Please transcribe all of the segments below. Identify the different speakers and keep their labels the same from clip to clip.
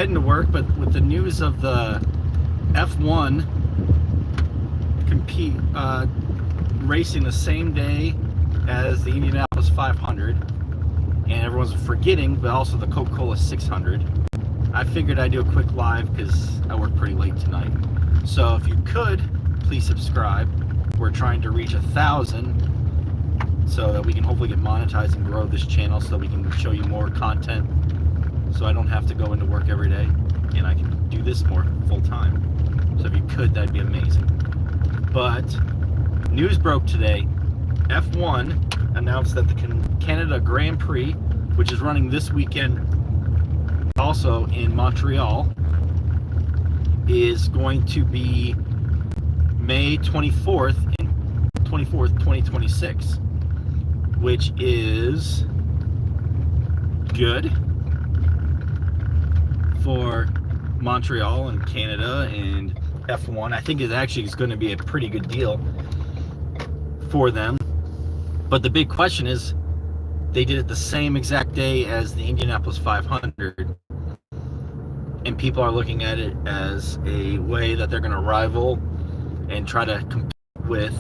Speaker 1: heading to work, but with the news of the F1 racing the same day as the Indianapolis 500, and everyone's forgetting, but also the Coca-Cola 600, I figured I'd do a quick live because I work pretty late tonight. So if you could, please subscribe. We're trying to reach 1,000 so that we can hopefully get monetized and grow this channel so that we can show you more content, so I don't have to go into work every day and I can do this more full time. So if you could, that'd be amazing. But news broke today. F1 announced that the Canada Grand Prix, which is running this weekend also in Montreal, is going to be May 24th, 2026, which is good for Montreal and Canada and F1. I think it actually is going to be a pretty good deal for them. But the big question is, they did it the same exact day as the Indianapolis 500, and people are looking at it as a way that they're going to rival and try to compete with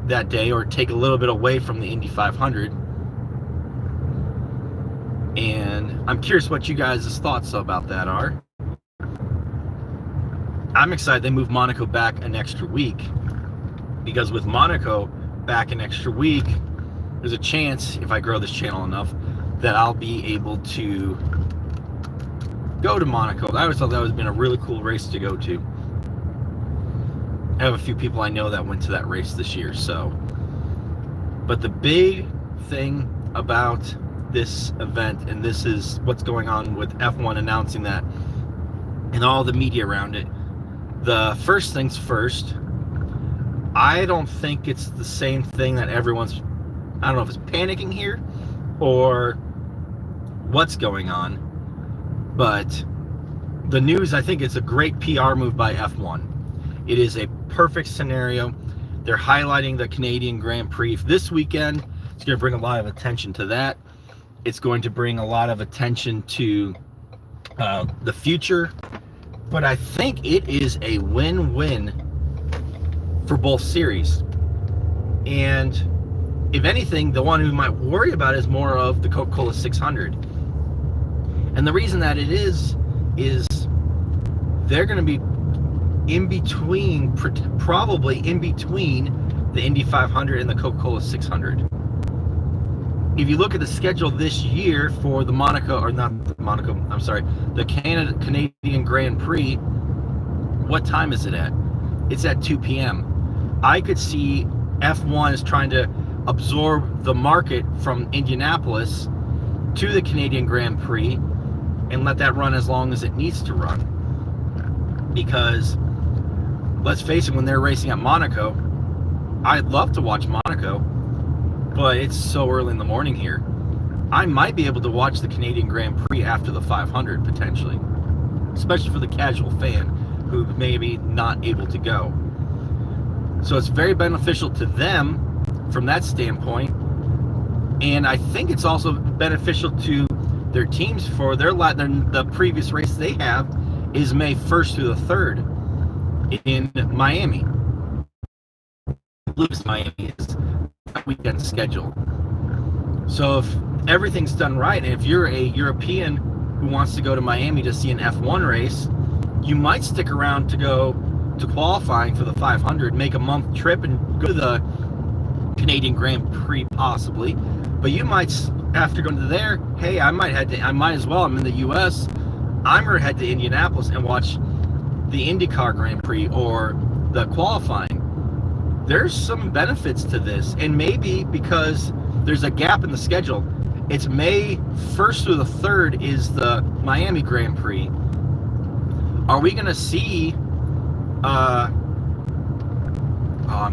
Speaker 1: that day, or take a little bit away from the Indy 500. And I'm curious what you guys' thoughts about that are. I'm excited they moved Monaco back an extra week, because with Monaco back an extra week, there's a chance, if I grow this channel enough, that I'll be able to go to Monaco. I always thought that would have been a really cool race to go to. I have a few people I know that went to that race this year. So, but the big thing about this event, and this is what's going on with F1 announcing that and all the media around it, the first things first, I don't think it's the same thing that everyone's, I don't know if it's panicking here or what's going on, but the news, I think it's a great PR move by F1. It is a perfect scenario. They're highlighting the Canadian Grand Prix this weekend. It's going to bring a lot of attention to that. It's going to bring a lot of attention to the future. But I think it is a win-win for both series. And if anything, the one who might worry about it is more of the Coca-Cola 600. And the reason that it is they're going to be in between, probably in between the Indy 500 and the Coca-Cola 600. If you look at the schedule this year for the the Canadian Grand Prix, what time is it at? It's at 2 p.m. I could see F1 is trying to absorb the market from Indianapolis to the Canadian Grand Prix and let that run as long as it needs to run. Because let's face it, when they're racing at Monaco, I'd love to watch Monaco, but it's so early in the morning here. I might be able to watch the Canadian Grand Prix after the 500 potentially, especially for the casual fan who may be not able to go. So it's very beneficial to them from that standpoint, and I think it's also beneficial to their teams for the previous race they have is May 1st through the 3rd in Miami. Miami is that weekend schedule. So if everything's done right, and if you're a European who wants to go to Miami to see an F1 race, you might stick around to go to qualifying for the 500, make a month trip and go to the Canadian Grand Prix possibly. But you might, after going to there, hey, I might as well, I'm in the US, I'm going to head to Indianapolis and watch the IndyCar Grand Prix or the qualifying. There's some benefits to this, and maybe because there's a gap in the schedule, it's May 1st through the 3rd is the Miami Grand Prix. Are we going to see I'm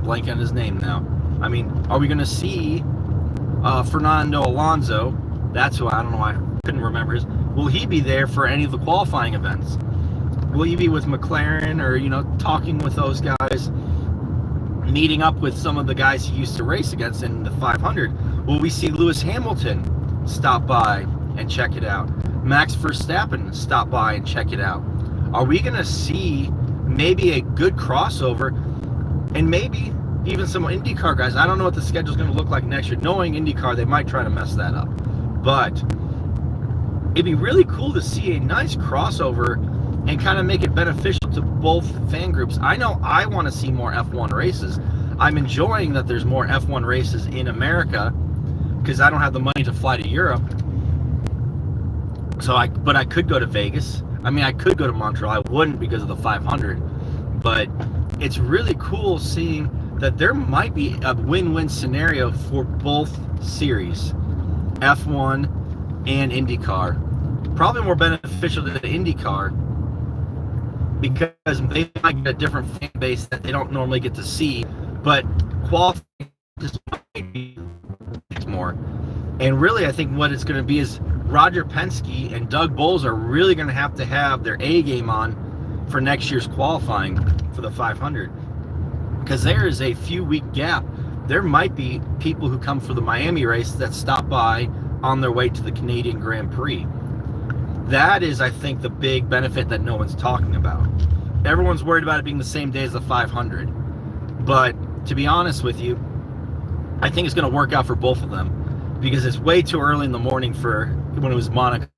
Speaker 1: blanking on his name now. I mean, are we going to see Fernando Alonso? That's who, I don't know why I couldn't remember his. Will he be there for any of the qualifying events? Will he be with McLaren, or, you know, talking with those guys, meeting up with some of the guys he used to race against in the 500? Will we see Lewis Hamilton stop by and check it out? Max Verstappen stop by and check it out? Are we going to see maybe a good crossover and maybe even some IndyCar guys? I don't know what the schedule's going to look like next year. Knowing IndyCar, they might try to mess that up. But it'd be really cool to see a nice crossover and kind of make it beneficial to both fan groups. I know I want to see more F1 races. I'm enjoying that there's more F1 races in America because I don't have the money to fly to Europe. But I could go to Vegas. I mean, I could go to Montreal. I wouldn't because of the 500. But it's really cool seeing that there might be a win-win scenario for both series, F1 and IndyCar. Probably more beneficial to the IndyCar because they might get a different fan base that they don't normally get to see, but qualifying just might be more. And really, I think what it's going to be is Roger Penske and Doug Boles are really going to have their A game on for next year's qualifying for the 500, because there is a few week gap. There might be people who come for the Miami race that stop by on their way to the Canadian Grand Prix. That is, I think, the big benefit that no one's talking about. Everyone's worried about it being the same day as the 500. But to be honest with you, I think it's going to work out for both of them because it's way too early in the morning for when it was Monaco.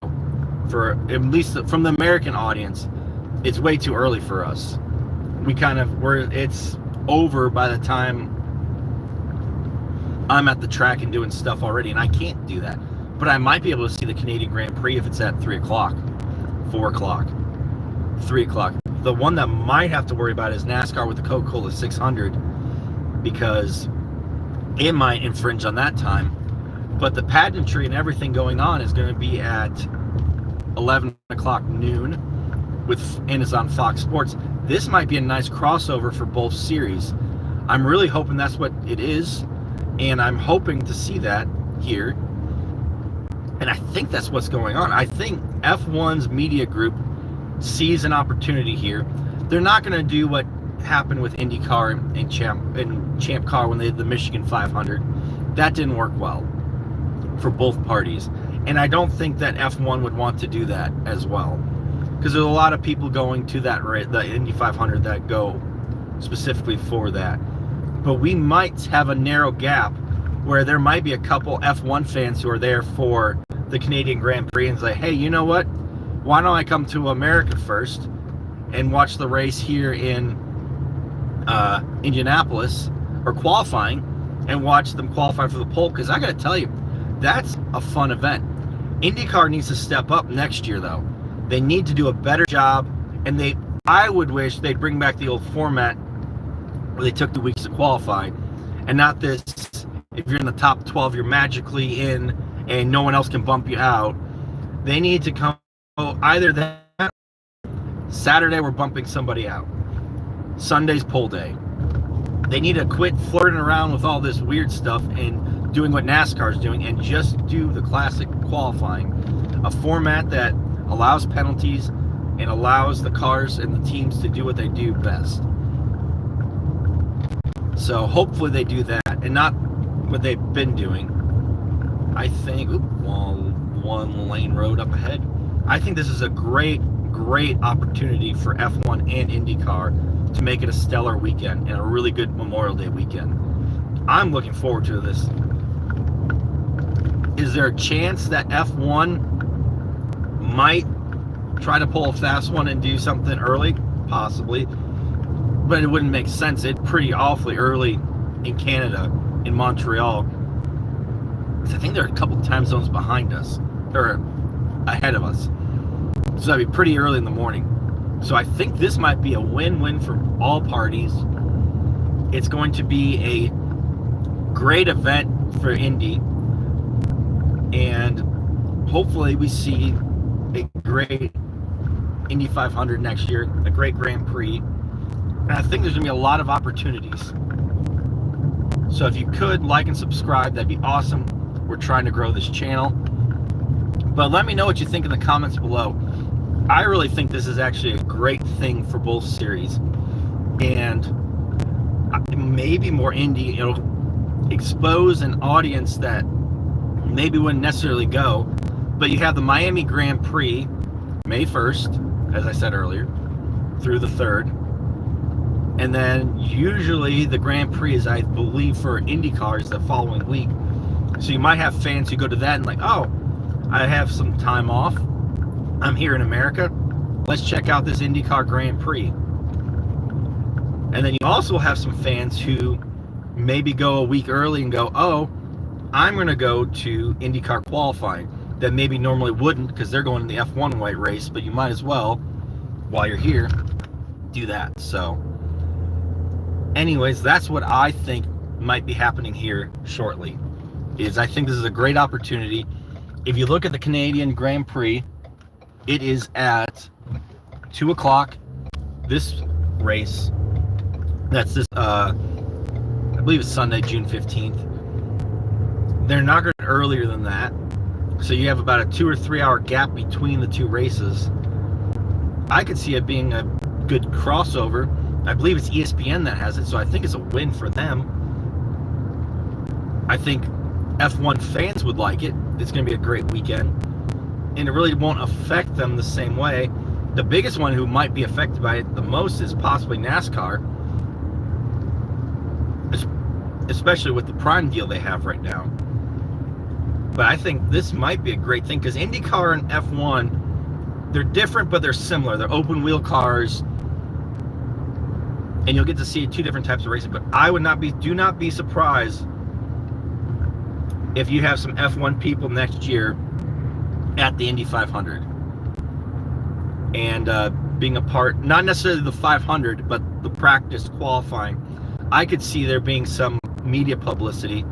Speaker 1: For at least from the American audience, it's way too early for us. It's over by the time I'm at the track and doing stuff already, and I can't do that. But I might be able to see the Canadian Grand Prix if it's at 3 o'clock, 4 o'clock, 3 o'clock. The one that might have to worry about is NASCAR with the Coca-Cola 600 because it might infringe on that time. But the pageantry and everything going on is going to be at 11 o'clock noon and it's on Fox Sports. This might be a nice crossover for both series. I'm really hoping that's what it is, and I'm hoping to see that here. And I think that's what's going on. I think F1's media group sees an opportunity here. They're not going to do what happened with IndyCar and Champ Car when they did the Michigan 500. That didn't work well for both parties. And I don't think that F1 would want to do that as well, because there's a lot of people going to the Indy 500 that go specifically for that. But we might have a narrow gap where there might be a couple F1 fans who are there for the Canadian Grand Prix and say, hey, you know what? Why don't I come to America first and watch the race here in Indianapolis, or qualifying, and watch them qualify for the pole? Because I got to tell you, that's a fun event. IndyCar needs to step up next year, though. They need to do a better job, and I would wish they'd bring back the old format where they took the weeks to qualify, and not this, if you're in the top 12, you're magically in, and no one else can bump you out. They need to come either that, Saturday we're bumping somebody out, Sunday's pole day. They need to quit flirting around with all this weird stuff and doing what NASCAR's doing and just do the classic qualifying, a format that allows penalties and allows the cars and the teams to do what they do best. So hopefully they do that and not what they've been doing. I think, one lane road up ahead. I think this is a great opportunity for F1 and IndyCar to make it a stellar weekend and a really good Memorial Day weekend. I'm looking forward to this. Is there a chance that F1 might try to pull a fast one and do something early? Possibly. But it wouldn't make sense. It's pretty awfully early in Canada, in Montreal. I think there are a couple time zones behind us, or ahead of us. So that'd be pretty early in the morning. So I think this might be a win-win for all parties. It's going to be a great event for Indy, and hopefully we see a great Indy 500 next year, a great Grand Prix, and I think there's going to be a lot of opportunities. So if you could like and subscribe, that'd be awesome. We're trying to grow this channel. But let me know what you think in the comments below. I really think this is actually a great thing for both series. And maybe more Indy, it'll expose an audience that maybe wouldn't necessarily go, But you have the Miami Grand Prix, May 1st, as I said earlier, through the 3rd. And then usually the Grand Prix is, I believe, for IndyCar is the following week. So you might have fans who go to that and like, oh, I have some time off. I'm here in America. Let's check out this IndyCar Grand Prix. And then you also have some fans who maybe go a week early and go, oh, I'm going to go to IndyCar qualifying that maybe normally wouldn't because they're going to the F1 white race, but you might as well, while you're here, do that. So anyways, that's what I think might be happening here shortly. I think this is a great opportunity. If you look at the Canadian Grand Prix, it is at 2 o'clock, this race. That's this, I believe it's Sunday, June 15th. They're not going earlier than that. So you have about a 2 or 3 hour gap between the two races. I could see it being a good crossover. I believe it's ESPN that has it, so I think it's a win for them. I think F1 fans would like it. It's going to be a great weekend. And it really won't affect them the same way. The biggest one who might be affected by it the most is possibly NASCAR. Especially with the Prime deal they have right now. But I think this might be a great thing because IndyCar and F1, they're different, but they're similar. They're open wheel cars. And you'll get to see two different types of racing. But do not be surprised if you have some F1 people next year at the Indy 500 and being a part, not necessarily the 500, but the practice qualifying. I could see there being some media publicity,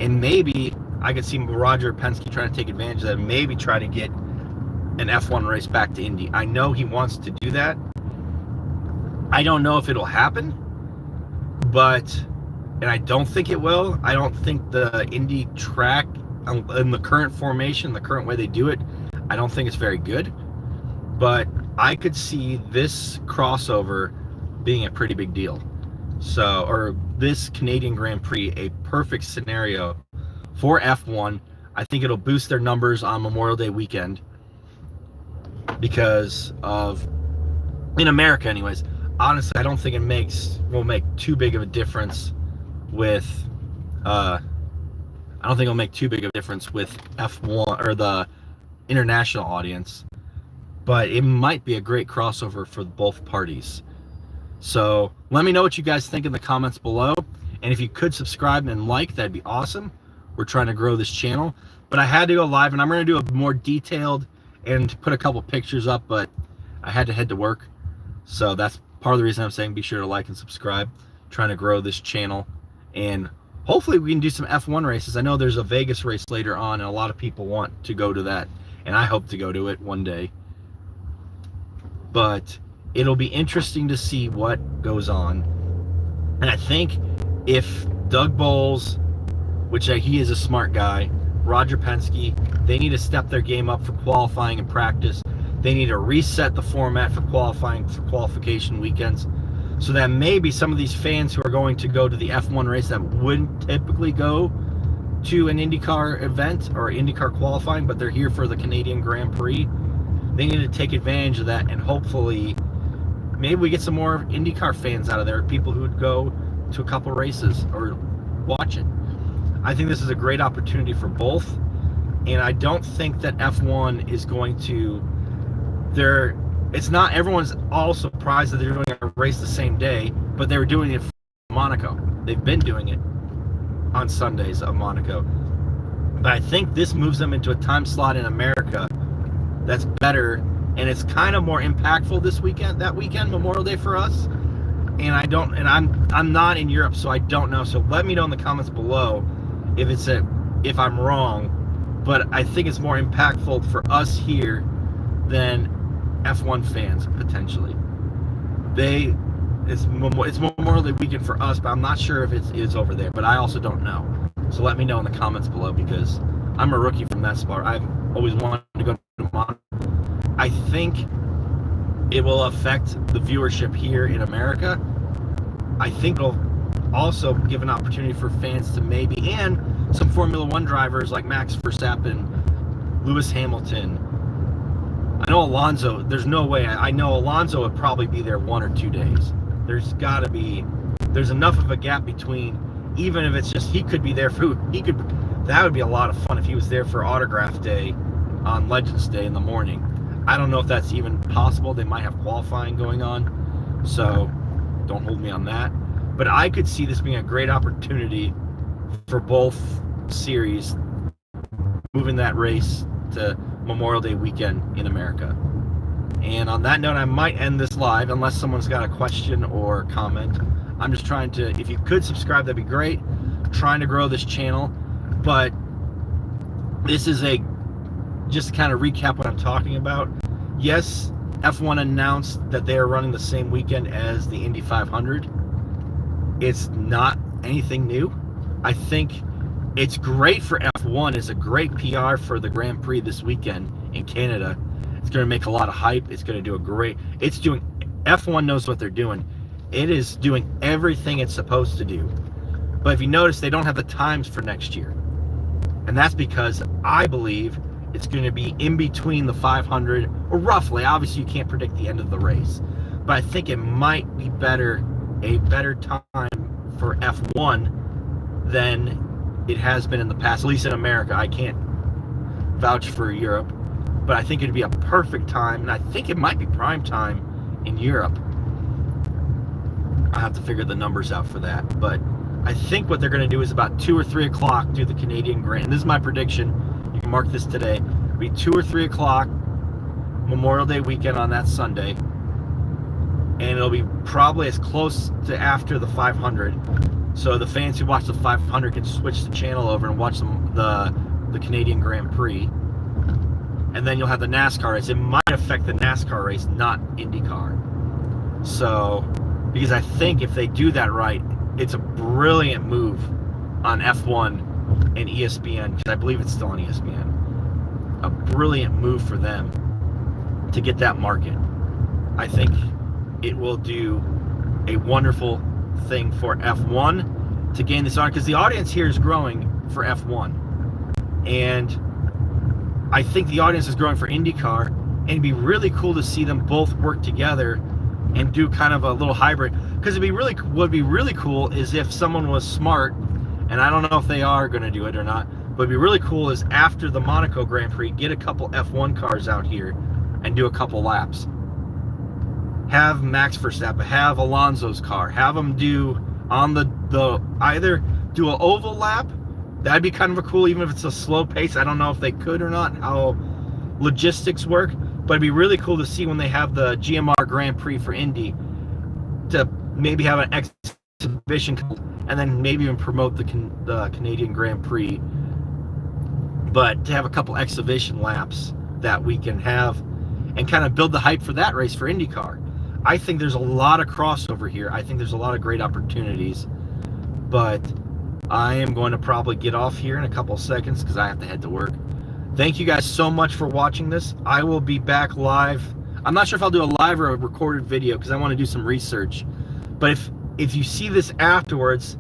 Speaker 1: and maybe I could see Roger Penske trying to take advantage of that and maybe try to get an F1 race back to Indy. I know he wants to do that. I don't know if it'll happen, and I don't think it will. I don't think the Indy track in the current formation, the current way they do it, I don't think it's very good. But I could see this crossover being a pretty big deal. So, or this Canadian Grand Prix, a perfect scenario for F1. I think it'll boost their numbers on Memorial Day weekend because of, in America anyways, honestly, I don't think it will make too big of a difference with, I don't think it'll make too big of a difference with F1 or the international audience, but it might be a great crossover for both parties. So let me know what you guys think in the comments below. And if you could subscribe and like, that'd be awesome. We're trying to grow this channel. But I had to go live, and I'm going to do a more detailed and put a couple pictures up, but I had to head to work. So that's part of the reason I'm saying be sure to like and subscribe. Trying to grow this channel. And hopefully we can do some F1 races. I know there's a Vegas race later on, and a lot of people want to go to that. And I hope to go to it one day. But it'll be interesting to see what goes on. And I think if Doug Boles, which he is a smart guy, Roger Penske, they need to step their game up for qualifying and practice. They need to reset the format for qualifying, for qualification weekends, so that maybe some of these fans who are going to go to the F1 race that wouldn't typically go to an IndyCar event or IndyCar qualifying, but they're here for the Canadian Grand Prix, they need to take advantage of that, and hopefully maybe we get some more IndyCar fans out of there, people who would go to a couple races or watch it. I think this is a great opportunity for both, and I don't think that F1 is going to, it's not, everyone's all surprised that they're doing a race the same day, but they were doing it for Monaco. They've been doing it on Sundays of Monaco. But I think this moves them into a time slot in America that's better, and it's kind of more impactful this weekend, that weekend, Memorial Day for us. And I'm not in Europe, so I don't know. So let me know in the comments below if I'm wrong. But I think it's more impactful for us here than F1 fans potentially. It's Memorial Day weekend for us, but I'm not sure if it is over there. But I also don't know. So let me know in the comments below, because I'm a rookie from that spot. I've always wanted to go to Monaco. I think it will affect the viewership here in America. I think it'll also give an opportunity for fans to maybe, and some Formula One drivers like Max Verstappen, Lewis Hamilton. I know Alonso, there's no way. I know Alonso would probably be there 1 or 2 days. There's got to be, there's enough of a gap between, even if it's just he could be there for, that would be a lot of fun if he was there for autograph day on Legends Day in the morning. I don't know if that's even possible. They might have qualifying going on, so don't hold me on that. But I could see this being a great opportunity for both series, moving that race to Memorial Day weekend in America. And on that note, I might end this live unless someone's got a question or comment. I'm just trying to, if you could subscribe, that'd be great. I'm trying to grow this channel, but this is just to kind of recap what I'm talking about. Yes, F1 announced that they are running the same weekend as the Indy 500. It's not anything new. I think it's great for F1. It's a great PR for the Grand Prix this weekend in Canada. It's going to make a lot of hype. It's going to do F1 knows what they're doing. It is doing everything it's supposed to do. But if you notice, they don't have the times for next year. And that's because I believe it's going to be in between the 500, or roughly. Obviously, you can't predict the end of the race. But I think it might be a better time for F1 than it has been in the past, at least in America. I can't vouch for Europe, but I think it'd be a perfect time, and I think it might be prime time in Europe. I have to figure the numbers out for that, but I think what they're going to do is about 2 or 3 o'clock do the Canadian Grand. And this is my prediction. You can mark this today. It'll be 2 or 3 o'clock Memorial Day weekend on that Sunday, and it'll be probably as close to after the 500. So the fans who watch the 500 can switch the channel over and watch the Canadian Grand Prix. And then you'll have the NASCAR race. It might affect the NASCAR race, not IndyCar. So, because I think if they do that right, it's a brilliant move on F1 and ESPN, because I believe it's still on ESPN. A brilliant move for them to get that market. I think it will do a wonderful thing for F1 to gain this on, because the audience here is growing for F1, and I think the audience is growing for IndyCar, and it'd be really cool to see them both work together and do kind of a little hybrid. Because what'd be really cool is if someone was smart, and I don't know if they are going to do it or not, but it'd be really cool is after the Monaco Grand Prix, get a couple F1 cars out here and do a couple laps. Have Max Verstappen, have Alonso's car, have them do on either do an oval lap. That'd be kind of a cool, even if it's a slow pace. I don't know if they could or not, how logistics work, but it'd be really cool to see when they have the GMR Grand Prix for Indy to maybe have an exhibition and then maybe even promote the Canadian Grand Prix, but to have a couple exhibition laps that we can have and kind of build the hype for that race for IndyCar. I think there's a lot of crossover here. I think there's a lot of great opportunities, but I am going to probably get off here in a couple of seconds because I have to head to work. Thank you guys so much for watching this. I will be back live. I'm not sure if I'll do a live or a recorded video because I want to do some research. But if you see this afterwards,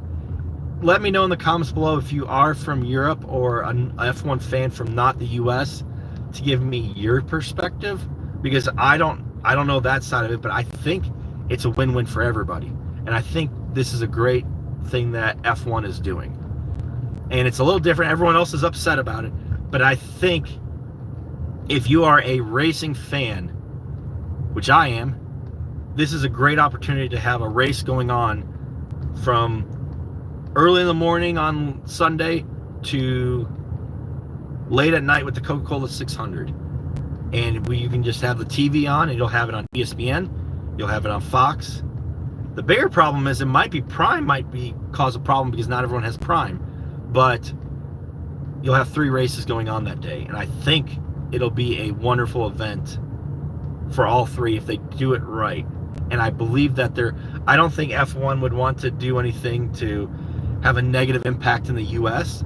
Speaker 1: let me know in the comments below if you are from Europe or an F1 fan from not the US, to give me your perspective, because I don't know that side of it, but I think it's a win-win for everybody. And I think this is a great thing that F1 is doing. And it's a little different. Everyone else is upset about it. But I think if you are a racing fan, which I am, this is a great opportunity to have a race going on from early in the morning on Sunday to late at night with the Coca-Cola 600. And you can just have the TV on, and you'll have it on ESPN, you'll have it on Fox. The bigger problem is Prime might cause a problem because not everyone has Prime, but you'll have 3 races going on that day, and I think it'll be a wonderful event for all 3 if they do it right. And I believe that I don't think F1 would want to do anything to have a negative impact in the US.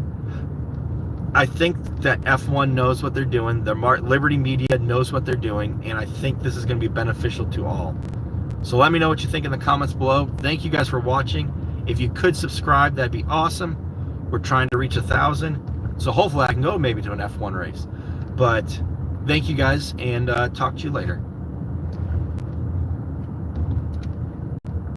Speaker 1: I think that F1 knows what they're doing. Liberty Media knows what they're doing, and I think this is going to be beneficial to all. So let me know what you think in the comments below. Thank you guys for watching. If you could subscribe, that'd be awesome. We're trying to reach 1,000, so hopefully I can go maybe to an F1 race. But thank you guys, and talk to you later.